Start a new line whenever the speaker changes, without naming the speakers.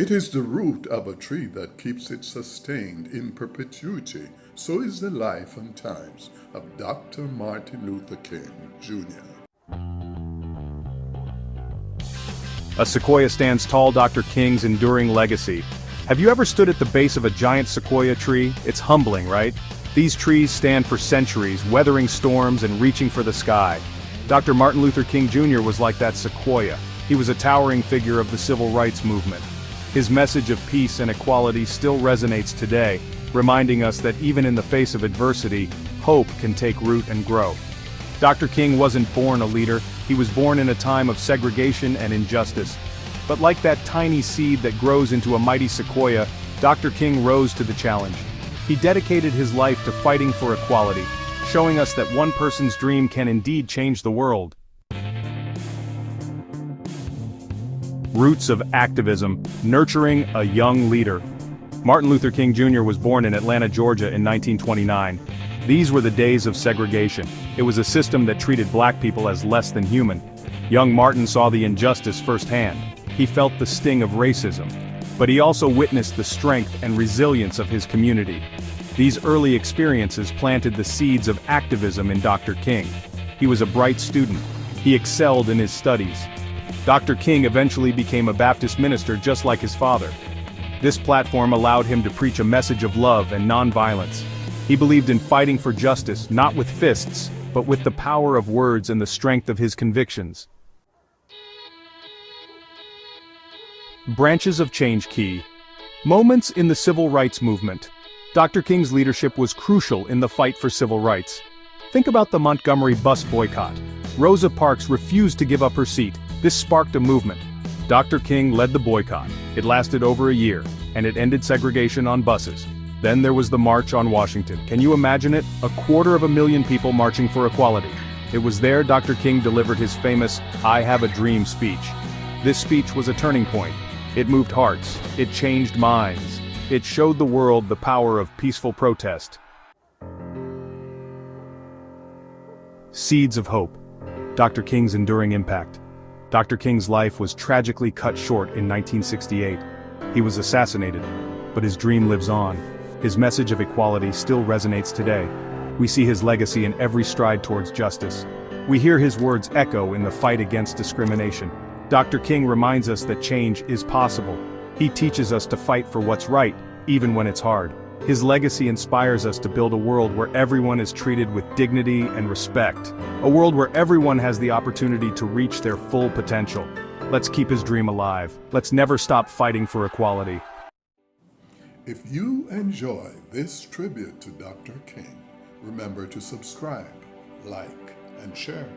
It is the root of a tree that keeps it sustained in perpetuity. So is the life and times of Dr. Martin Luther King, Jr.
A sequoia stands tall, Dr. King's enduring legacy. Have you ever stood at the base of a giant sequoia tree? It's humbling, right? These trees stand for centuries, weathering storms and reaching for the sky. Dr. Martin Luther King Jr. was like that sequoia. He was a towering figure of the civil rights movement. His message of peace and equality still resonates today, reminding us that even in the face of adversity, hope can take root and grow. Dr. King wasn't born a leader, he was born in a time of segregation and injustice. But like that tiny seed that grows into a mighty sequoia, Dr. King rose to the challenge. He dedicated his life to fighting for equality, showing us that one person's dream can indeed change the world. Roots of activism, nurturing a young leader. Martin Luther King Jr. was born in Atlanta, Georgia in 1929. These were the days of segregation. It was a system that treated black people as less than human. Young Martin saw the injustice firsthand. He felt the sting of racism. But he also witnessed the strength and resilience of his community. These early experiences planted the seeds of activism in Dr. King. He was a bright student. He excelled in his studies. Dr. King eventually became a Baptist minister just like his father. This platform allowed him to preach a message of love and nonviolence. He believed in fighting for justice, not with fists, but with the power of words and the strength of his convictions. Branches of change key. Moments in the civil rights movement. Dr. King's leadership was crucial in the fight for civil rights. Think about the Montgomery bus boycott. Rosa Parks refused to give up her seat. This sparked a movement. Dr. King led the boycott. It lasted over a year, and it ended segregation on buses. Then there was the March on Washington. Can you imagine it? 250,000 people marching for equality. It was there Dr. King delivered his famous "I Have a Dream" speech. This speech was a turning point. It moved hearts. It changed minds. It showed the world the power of peaceful protest. Seeds of hope. Dr. King's enduring impact. Dr. King's life was tragically cut short in 1968. He was assassinated, but his dream lives on. His message of equality still resonates today. We see his legacy in every stride towards justice. We hear his words echo in the fight against discrimination. Dr. King reminds us that change is possible. He teaches us to fight for what's right, even when it's hard. His legacy inspires us to build a world where everyone is treated with dignity and respect. A world where everyone has the opportunity to reach their full potential. Let's keep his dream alive. Let's never stop fighting for equality.
If you enjoy this tribute to Dr. King, remember to subscribe, like, and share.